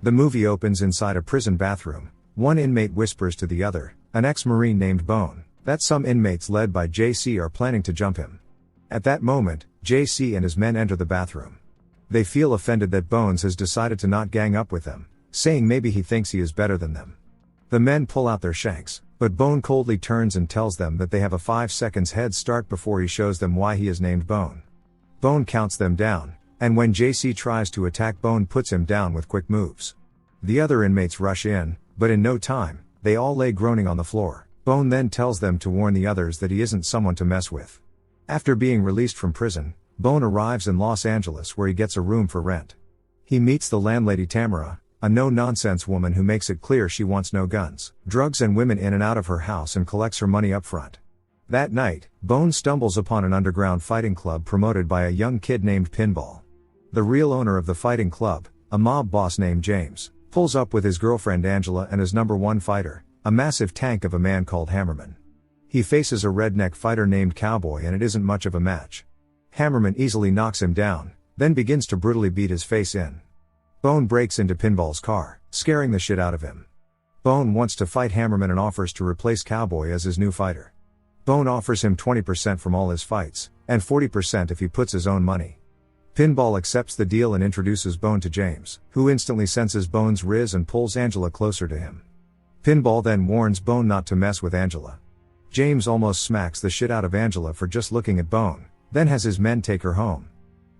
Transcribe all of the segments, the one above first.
The movie opens inside a prison bathroom. One inmate whispers to the other, an ex-Marine named Bone, that some inmates led by JC are planning to jump him. At that moment, JC and his men enter the bathroom. They feel offended that Bones has decided to not gang up with them, saying maybe he thinks he is better than them. The men pull out their shanks, but Bone coldly turns and tells them that they have a 5 seconds head start before he shows them why he is named Bone. Bone counts them down, and when JC tries to attack, Bone puts him down with quick moves. The other inmates rush in, but in no time, they all lay groaning on the floor. Bone then tells them to warn the others that he isn't someone to mess with. After being released from prison, Bone arrives in Los Angeles where he gets a room for rent. He meets the landlady Tamara, a no-nonsense woman who makes it clear she wants no guns, drugs and women in and out of her house and collects her money up front. That night, Bone stumbles upon an underground fighting club promoted by a young kid named Pinball. The real owner of the fighting club, a mob boss named James, pulls up with his girlfriend Angela and his number one fighter, a massive tank of a man called Hammerman. He faces a redneck fighter named Cowboy and it isn't much of a match. Hammerman easily knocks him down, then begins to brutally beat his face in. Bone breaks into Pinball's car, scaring the shit out of him. Bone wants to fight Hammerman and offers to replace Cowboy as his new fighter. Bone offers him 20% from all his fights, and 40% if he puts his own money. Pinball accepts the deal and introduces Bone to James, who instantly senses Bone's riz and pulls Angela closer to him. Pinball then warns Bone not to mess with Angela. James almost smacks the shit out of Angela for just looking at Bone, then has his men take her home.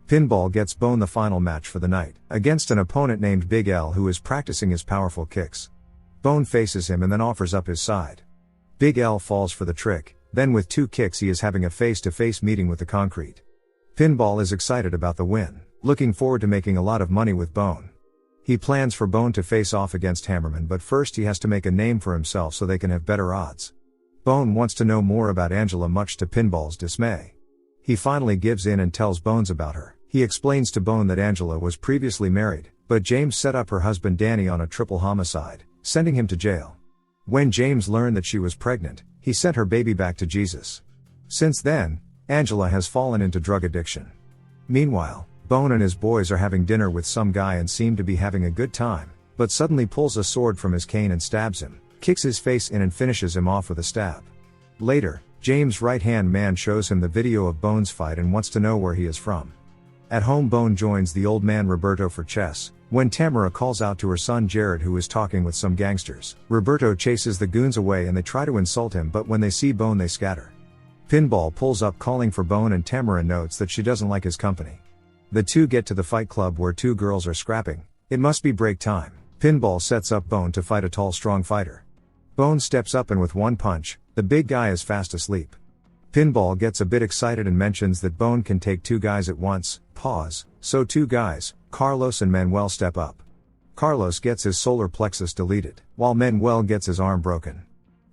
Pinball gets Bone the final match for the night, against an opponent named Big L who is practicing his powerful kicks. Bone faces him and then offers up his side. Big L falls for the trick, then with 2 kicks he is having a face-to-face meeting with the concrete. Pinball is excited about the win, looking forward to making a lot of money with Bone. He plans for Bone to face off against Hammerman, but first he has to make a name for himself so they can have better odds. Bone wants to know more about Angela, much to Pinball's dismay. He finally gives in and tells Bones about her. He explains to Bone that Angela was previously married, but James set up her husband Danny on a triple homicide, sending him to jail. When James learned that she was pregnant, he sent her baby back to Jesus. Since then, Angela has fallen into drug addiction. Meanwhile, Bone and his boys are having dinner with some guy and seem to be having a good time, but suddenly pulls a sword from his cane and stabs him, kicks his face in and finishes him off with a stab. Later, James' right-hand man shows him the video of Bone's fight and wants to know where he is from. At home, Bone joins the old man Roberto for chess, when Tamara calls out to her son Jared, who is talking with some gangsters. Roberto chases the goons away and they try to insult him, but when they see Bone they scatter. Pinball pulls up calling for Bone and Tamara notes that she doesn't like his company. The two get to the fight club where 2 girls are scrapping. It must be break time. Pinball sets up Bone to fight a tall, strong fighter. Bone steps up and with 1 punch, the big guy is fast asleep. Pinball gets a bit excited and mentions that Bone can take 2 guys at once. Pause. So 2 guys, Carlos and Manuel, step up. Carlos gets his solar plexus deleted, while Manuel gets his arm broken.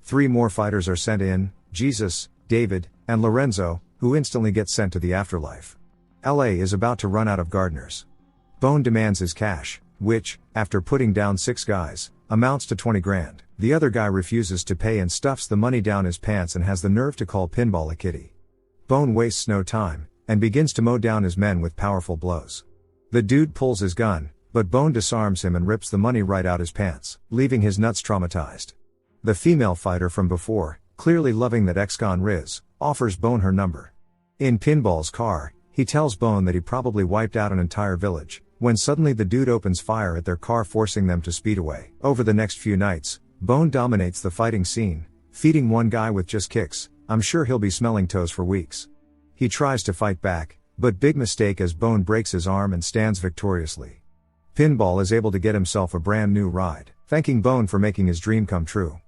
3 more fighters are sent in, Jesus, David, and Lorenzo, who instantly get sent to the afterlife. LA is about to run out of gardeners. Bone demands his cash, which, after putting down 6 guys, amounts to 20 grand. The other guy refuses to pay and stuffs the money down his pants and has the nerve to call Pinball a kitty. Bone wastes no time, and begins to mow down his men with powerful blows. The dude pulls his gun, but Bone disarms him and rips the money right out his pants, leaving his nuts traumatized. The female fighter from before, clearly loving that ex-con Riz, offers Bone her number. In Pinball's car, he tells Bone that he probably wiped out an entire village, when suddenly the dude opens fire at their car, forcing them to speed away. Over the next few nights, Bone dominates the fighting scene, feeding one guy with just kicks. I'm sure he'll be smelling toes for weeks. He tries to fight back, but big mistake as Bone breaks his arm and stands victoriously. Pinball is able to get himself a brand new ride, thanking Bone for making his dream come true.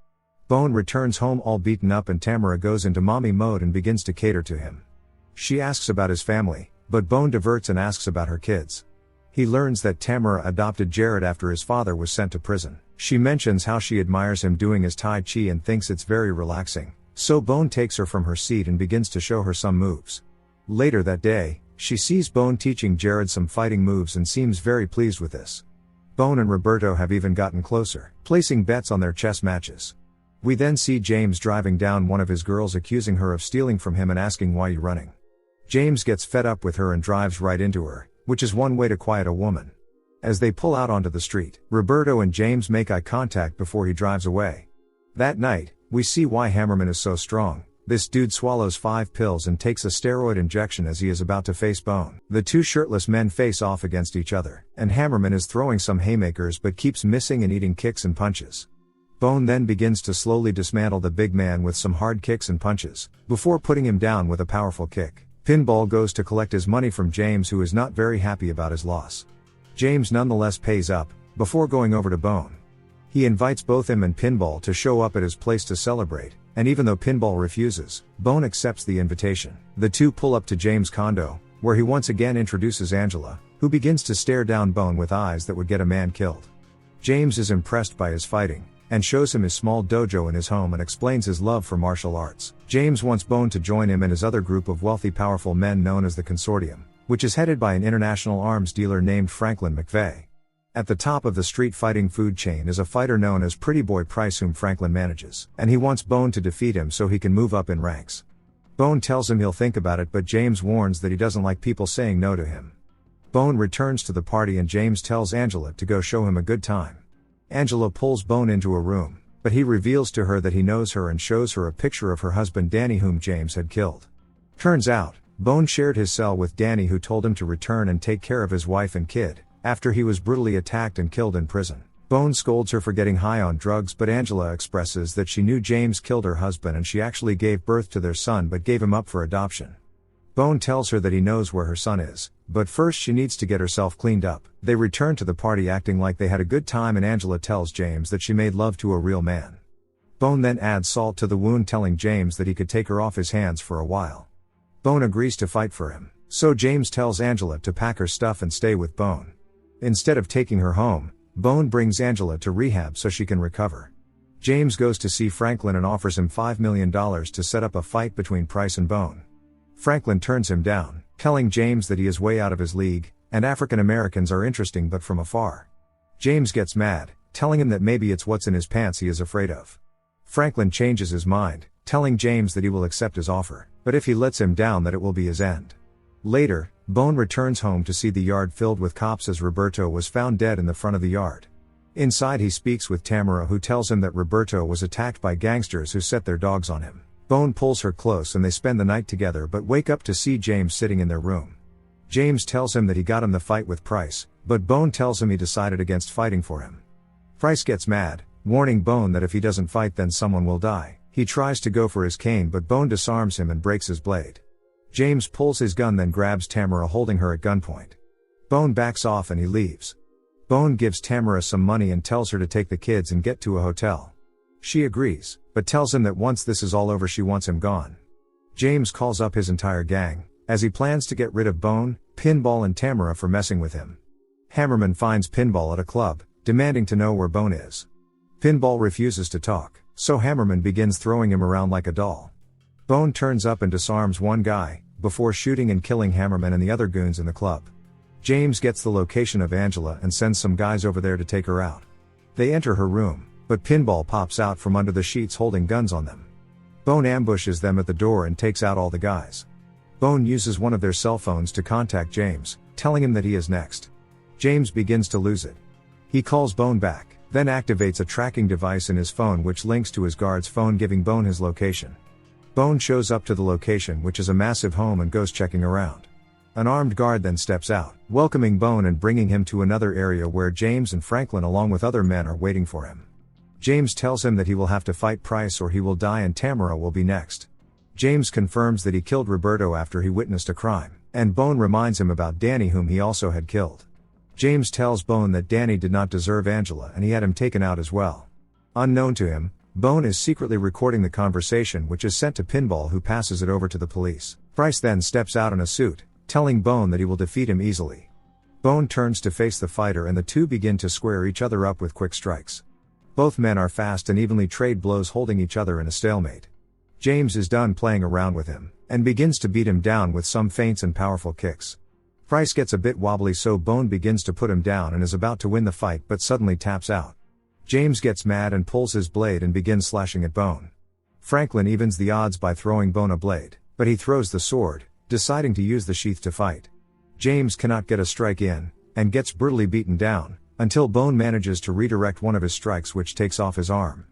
Bone returns home all beaten up and Tamara goes into mommy mode and begins to cater to him. She asks about his family, but Bone diverts and asks about her kids. He learns that Tamara adopted Jared after his father was sent to prison. She mentions how she admires him doing his Tai Chi and thinks it's very relaxing, so Bone takes her from her seat and begins to show her some moves. Later that day, she sees Bone teaching Jared some fighting moves and seems very pleased with this. Bone and Roberto have even gotten closer, placing bets on their chess matches. We then see James driving down one of his girls, accusing her of stealing from him and asking why you running. James gets fed up with her and drives right into her, which is one way to quiet a woman. As they pull out onto the street, Roberto and James make eye contact before he drives away. That night, we see why Hammerman is so strong. This dude swallows 5 pills and takes a steroid injection as he is about to face Bone. The two shirtless men face off against each other, and Hammerman is throwing some haymakers but keeps missing and eating kicks and punches. Bone then begins to slowly dismantle the big man with some hard kicks and punches, before putting him down with a powerful kick. Pinball goes to collect his money from James, who is not very happy about his loss. James nonetheless pays up, before going over to Bone. He invites both him and Pinball to show up at his place to celebrate, and even though Pinball refuses, Bone accepts the invitation. The two pull up to James' condo, where he once again introduces Angela, who begins to stare down Bone with eyes that would get a man killed. James is impressed by his fighting, and shows him his small dojo in his home and explains his love for martial arts. James wants Bone to join him and his other group of wealthy powerful men known as the Consortium, which is headed by an international arms dealer named Franklin McVeigh. At the top of the street fighting food chain is a fighter known as Pretty Boy Price, whom Franklin manages, and he wants Bone to defeat him so he can move up in ranks. Bone tells him he'll think about it, but James warns that he doesn't like people saying no to him. Bone returns to the party and James tells Angela to go show him a good time. Angela pulls Bone into a room, but he reveals to her that he knows her and shows her a picture of her husband Danny, whom James had killed. Turns out, Bone shared his cell with Danny, who told him to return and take care of his wife and kid, after he was brutally attacked and killed in prison. Bone scolds her for getting high on drugs, but Angela expresses that she knew James killed her husband and she actually gave birth to their son but gave him up for adoption. Bone tells her that he knows where her son is, but first she needs to get herself cleaned up. They return to the party acting like they had a good time, and Angela tells James that she made love to a real man. Bone then adds salt to the wound, telling James that he could take her off his hands for a while. Bone agrees to fight for him, so James tells Angela to pack her stuff and stay with Bone. Instead of taking her home, Bone brings Angela to rehab so she can recover. James goes to see Franklin and offers him $5 million to set up a fight between Price and Bone. Franklin turns him down, telling James that he is way out of his league, and African Americans are interesting but from afar. James gets mad, telling him that maybe it's what's in his pants he is afraid of. Franklin changes his mind, telling James that he will accept his offer, but if he lets him down that it will be his end. Later, Bone returns home to see the yard filled with cops as Roberto was found dead in the front of the yard. Inside he speaks with Tamara, who tells him that Roberto was attacked by gangsters who set their dogs on him. Bone pulls her close and they spend the night together but wake up to see James sitting in their room. James tells him that he got in the fight with Price, but Bone tells him he decided against fighting for him. Price gets mad, warning Bone that if he doesn't fight then someone will die. He tries to go for his cane but Bone disarms him and breaks his blade. James pulls his gun then grabs Tamara, holding her at gunpoint. Bone backs off and he leaves. Bone gives Tamara some money and tells her to take the kids and get to a hotel. She agrees, but tells him that once this is all over she wants him gone. James calls up his entire gang, as he plans to get rid of Bone, Pinball and Tamara for messing with him. Hammerman finds Pinball at a club, demanding to know where Bone is. Pinball refuses to talk, so Hammerman begins throwing him around like a doll. Bone turns up and disarms one guy, before shooting and killing Hammerman and the other goons in the club. James gets the location of Angela and sends some guys over there to take her out. They enter her room, but Pinball pops out from under the sheets holding guns on them. Bone ambushes them at the door and takes out all the guys. Bone uses one of their cell phones to contact James, telling him that he is next. James begins to lose it. He calls Bone back, then activates a tracking device in his phone which links to his guard's phone, giving Bone his location. Bone shows up to the location, which is a massive home, and goes checking around. An armed guard then steps out, welcoming Bone and bringing him to another area where James and Franklin along with other men are waiting for him. James tells him that he will have to fight Price or he will die and Tamara will be next. James confirms that he killed Roberto after he witnessed a crime, and Bone reminds him about Danny, whom he also had killed. James tells Bone that Danny did not deserve Angela and he had him taken out as well. Unknown to him, Bone is secretly recording the conversation, which is sent to Pinball, who passes it over to the police. Price then steps out in a suit, telling Bone that he will defeat him easily. Bone turns to face the fighter and the two begin to square each other up with quick strikes. Both men are fast and evenly trade blows, holding each other in a stalemate. James is done playing around with him, and begins to beat him down with some feints and powerful kicks. Price gets a bit wobbly, so Bone begins to put him down and is about to win the fight but suddenly taps out. James gets mad and pulls his blade and begins slashing at Bone. Franklin evens the odds by throwing Bone a blade, but he throws the sword, deciding to use the sheath to fight. James cannot get a strike in, and gets brutally beaten down, until Bone manages to redirect one of his strikes which takes off his arm.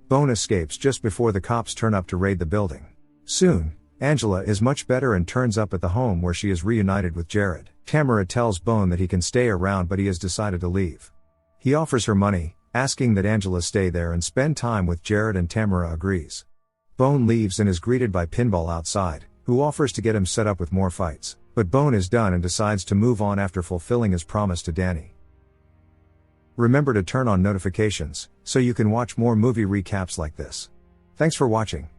Bone escapes just before the cops turn up to raid the building. Soon, Angela is much better and turns up at the home where she is reunited with Jared. Tamara tells Bone that he can stay around but he has decided to leave. He offers her money, asking that Angela stay there and spend time with Jared, and Tamara agrees. Bone leaves and is greeted by Pinball outside, who offers to get him set up with more fights, but Bone is done and decides to move on after fulfilling his promise to Danny. Remember to turn on notifications, so you can watch more movie recaps like this. Thanks for watching.